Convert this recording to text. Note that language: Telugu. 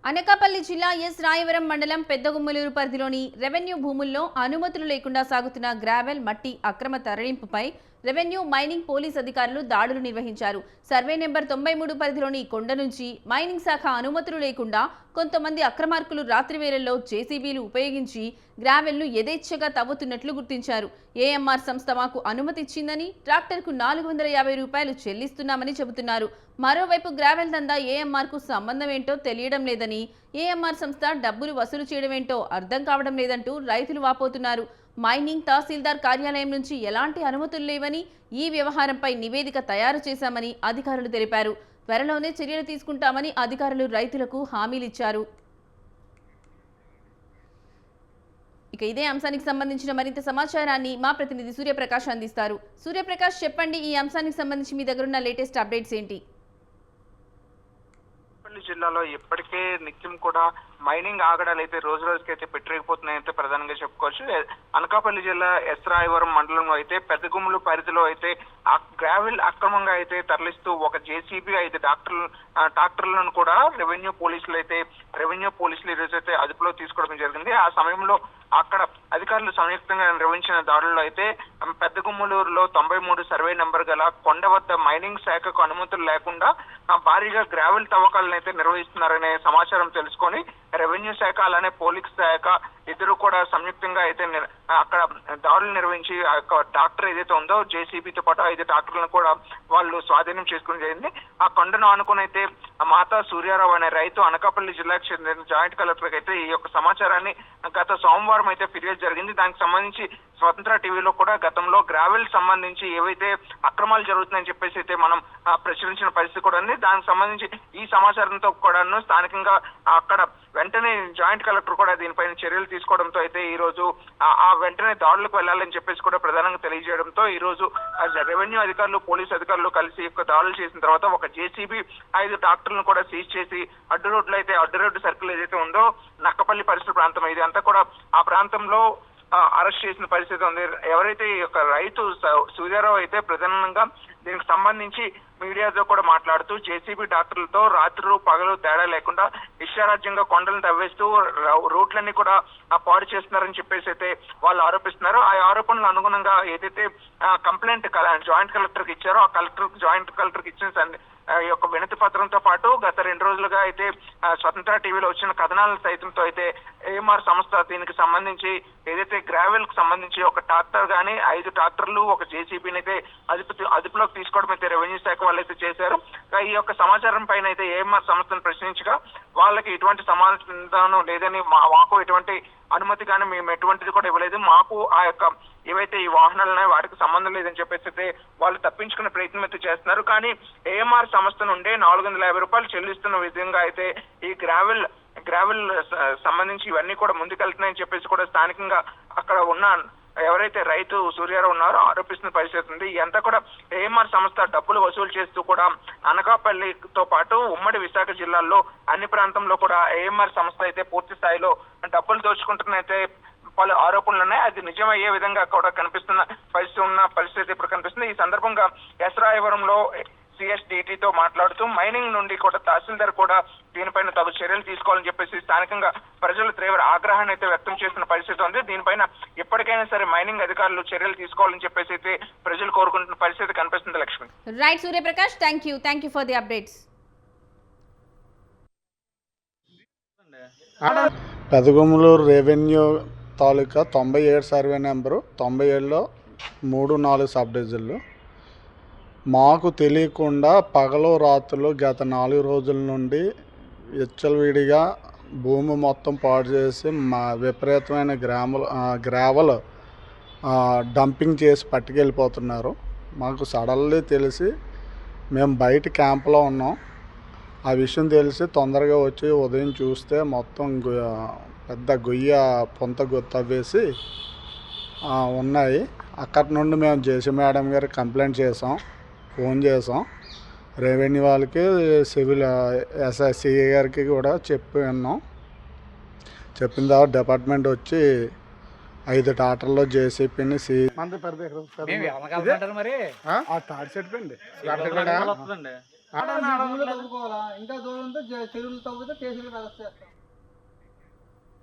అనకాపల్లి జిల్లా ఎస్ రాయవరం మండలం పెద్దగుమ్మలూరు పరిధిలోని రెవెన్యూ భూముల్లో అనుమతులు లేకుండా సాగుతున్న గ్రావెల్ మట్టి అక్రమ తరలింపుపై రెవెన్యూ మైనింగ్ పోలీస్ అధికారులు దాడులు నిర్వహించారు. సర్వే నెంబర్ 93 పరిధిలోని కొండ నుంచి మైనింగ్ శాఖ అనుమతులు లేకుండా కొంతమంది అక్రమార్కులు రాత్రి వేళల్లో జేసీబీలు ఉపయోగించి గ్రావెల్ను యథేచ్ఛగా తవ్వుతున్నట్లు గుర్తించారు. ఏఎంఆర్ సంస్థ మాకు అనుమతి ఇచ్చిందని, ట్రాక్టర్కు 450 రూపాయలు చెల్లిస్తున్నామని చెబుతున్నారు. మరోవైపు గ్రావెల్ దందా ఏఎంఆర్కు సంబంధం ఏంటో తెలియడం లేదని, ఏఎంఆర్ సంస్థ డబ్బులు వసూలు చేయడమేంటో అర్థం కావడం లేదంటూ రైతులు వాపోతున్నారు. మైనింగ్ తహసీల్దార్ కార్యాలయం నుంచి ఎలాంటి అనుమతులు లేవని, ఈ వ్యవహారంపై నివేదిక తయారు చేశామని అధికారులు తెలిపారు. త్వరలోనే చర్యలు తీసుకుంటామని అధికారులు రైతులకు హామీలిచ్చారు. ఇక ఇదే అంశానికి సంబంధించిన మరింత సమాచారాన్ని మా ప్రతినిధి సూర్యప్రకాష్ అందిస్తారు. సూర్యప్రకాష్, చెప్పండి, ఈ అంశానికి సంబంధించి మీ దగ్గర ఉన్న లేటెస్ట్ అప్డేట్స్ ఏంటి? జిల్లాలో ఇప్పటికే నిత్యం కూడా మైనింగ్ ఆగడాలు అయితే రోజు రోజుకైతే పెట్టిపోతున్నాయంటే ప్రధానంగా చెప్పుకోవచ్చు. అనకాపల్లి జిల్లా ఎస్ రాయవరం మండలంలో అయితే పెద్దగుమ్మలు పరిధిలో అయితే గ్రావెల్ అక్రమంగా అయితే తరలిస్తూ ఒక జేసీబీ 5 ట్రాక్టర్లను కూడా రెవెన్యూ పోలీసులు ఈరోజు అయితే అదుపులో తీసుకోవడం జరిగింది. ఆ సమయంలో అక్కడ అధికారులు సంయుక్తంగా నిర్వహించిన దాడుల్లో అయితే పెద్దగుమ్మలూరులో 93 సర్వే నెంబర్ గల కొండ వద్ద మైనింగ్ శాఖకు అనుమతులు లేకుండా భారీగా గ్రావెల్ తవ్వకాలను అయితే నిర్వహిస్తున్నారనే సమాచారం తెలుసుకొని రెవెన్యూ శాఖ అలానే పోలీస్ శాఖ ఇద్దరు కూడా సంయుక్తంగా అయితే అక్కడ దాడులు నిర్వహించి ఆ యొక్క ట్రాక్టర్ ఏదైతే ఉందో జేసీబీతో పాటు 5 ట్రాక్టర్లను కూడా వాళ్ళు స్వాధీనం చేసుకుని జరిగింది. ఆ కొండను ఆనుకుని అయితే మాతా సూర్యారావు అనే రైతు అనకాపల్లి జిల్లాకు చెందిన జాయింట్ కలెక్టర్ అయితే ఈ యొక్క సమాచారాన్ని గత సోమవారం అయితే ఫిర్యాదు జరిగింది. దానికి సంబంధించి స్వతంత్ర టీవీలో కూడా గతంలో గ్రావెల్ సంబంధించి ఏవైతే అక్రమాలు జరుగుతున్నాయని చెప్పేసి అయితే మనం ప్రచురించిన పరిస్థితి కూడా ఉంది. దానికి సంబంధించి ఈ సమాచారంతో కూడాను స్థానికంగా అక్కడ వెంటనే జాయింట్ కలెక్టర్ కూడా దీనిపైన చర్యలు తీసుకోవడంతో అయితే ఈ రోజు ఆ వెంటనే దాడులకు వెళ్లాలని చెప్పేసి కూడా ప్రధానంగా తెలియజేయడంతో ఈ రోజు రెవెన్యూ అధికారులు పోలీసు అధికారులు కలిసి దాడులు చేసిన తర్వాత ఒక జేసీబీ 5 ట్రాక్టర్లను కూడా సీజ్ చేసి అడ్డు రోడ్డు సర్కిల్ ఏదైతే ఉందో నక్కపల్లి పరిసర ప్రాంతం ఇది అంతా కూడా ఆ ప్రాంతంలో అరెస్ట్ చేసిన పరిస్థితి ఉంది. ఎవరైతే ఈ యొక్క రైతు సూర్యారావు అయితే ప్రధానంగా దీనికి సంబంధించి మీడియాతో కూడా మాట్లాడుతూ జేసీబీ ట్రాక్టర్లతో రాత్రులు పగలు తేడా లేకుండా ఇష్టారాజ్యంగా కొండలను తవ్వేస్తూ రూట్లన్నీ కూడా పాడు చేస్తున్నారని చెప్పేసి అయితే వాళ్ళు ఆరోపిస్తున్నారు. ఆ ఆరోపణలు అనుగుణంగా ఏదైతే కంప్లైంట్ జాయింట్ కలెక్టర్కి ఇచ్చారో ఆ జాయింట్ కలెక్టర్కి ఇచ్చిన ఈ యొక్క వినతి పత్రంతో పాటు గత 2 రోజులుగా అయితే స్వతంత్ర టీవీలో వచ్చిన కథనాల సైతంతో అయితే ఏఎంఆర్ సంస్థ దీనికి సంబంధించి ఏదైతే గ్రావెల్ కు సంబంధించి ఒక ట్రాక్టర్ గానీ 5 ట్రాక్టర్లు ఒక జేసీబీని అయితే అదుపులోకి తీసుకోవడం అయితే రెవెన్యూ శాఖ వాళ్ళు అయితే చేశారు. ఈ యొక్క సమాచారం పైన అయితే ఏఎంఆర్ సంస్థను ప్రశ్నించగా వాళ్ళకి ఎటువంటి సమాధానం లేదని, మాకు ఎటువంటి అనుమతి కానీ మేము ఎటువంటిది కూడా ఇవ్వలేదు, మాకు ఆ యొక్క ఏవైతే ఈ వాహనాలు ఉన్నాయో వాటికి సంబంధం లేదని చెప్పేసి అయితే వాళ్ళు తప్పించుకునే ప్రయత్నం అయితే చేస్తున్నారు. కానీ ఏఎంఆర్ సంస్థ నుండే 450 రూపాయలు చెల్లిస్తున్న విధంగా అయితే ఈ గ్రావెల్ సంబంధించి ఇవన్నీ కూడా ముందుకెళ్తున్నాయని చెప్పేసి కూడా స్థానికంగా అక్కడ ఉన్న ఎవరైతే రైతు సూర్యారావు ఉన్నారో ఆరోపిస్తున్న పరిస్థితి ఉంది. ఇదంతా కూడా ఏఎంఆర్ సంస్థ డబ్బులు వసూలు చేస్తూ కూడా అనకాపల్లితో పాటు ఉమ్మడి విశాఖ జిల్లాల్లో అన్ని ప్రాంతంలో కూడా ఏఎంఆర్ సంస్థ అయితే పూర్తి స్థాయిలో డబ్బులు దోచుకుంటున్నైతే పలు ఆరోపణలు ఉన్నాయి. అది నిజమయ్యే విధంగా కూడా కనిపిస్తున్న పరిస్థితి ఇప్పుడు కనిపిస్తుంది. ఈ సందర్భంగా ఎస్రాయవరంలో సిఎస్డిటితో మాట్లాడుతూ మైనింగ్ నుండి కూడా తహసీల్దార్ కూడా దీనిపైన తగు చర్యలు తీసుకోవాలని చెప్పేసి స్థానికంగా ప్రజలు తీవ్ర ఆగ్రహాన్ని అయితే వ్యక్తం చేస్తున్న పరిస్థితి ఉంది. దీనిపైన ఎప్పటికైనా సరే మైనింగ్ అధికారులు చర్యలు తీసుకోవాలని చెప్పేసి అయితే ప్రజలు కోరుకుంటున్న పరిస్థితి కనిపిస్తుంది. Lakshmi. Right Suryaprakash, thank you for the updates. Pedagummaluru revenue taluka 97 survey number 97లో 3-4 సబ్ డివిజన్లు మాకు తెలియకుండా పగలు రాత్రులు గత 4 రోజుల నుండి విచ్చలవిడిగా భూమి మొత్తం పాడు చేసి మా విపరీతమైన గ్రావెల్ డంపింగ్ చేసి పట్టుకెళ్ళిపోతున్నారు. మాకు సడన్లీ తెలిసి మేము బయట క్యాంపులో ఉన్నాం. ఆ విషయం తెలిసి తొందరగా వచ్చి ఉదయం చూస్తే మొత్తం పెద్ద పొంత తవ్వేసి ఉన్నాయి. అక్కడి నుండి మేము జేసీ మేడం గారికి కంప్లైంట్ చేసాం, ఫోన్ చేసాం. రెవెన్యూ వాళ్ళకి సివిల్ సిఐ గారికి కూడా చెప్పిన తర్వాత డిపార్ట్మెంట్ వచ్చి 5 ట్రాక్టర్లో జేసీపీని తవ్వుకోవాలా ఇంకా దూరం ఉంటే చెరువులు తవ్వితే కేసులు అరెస్ట్ చేస్తాం.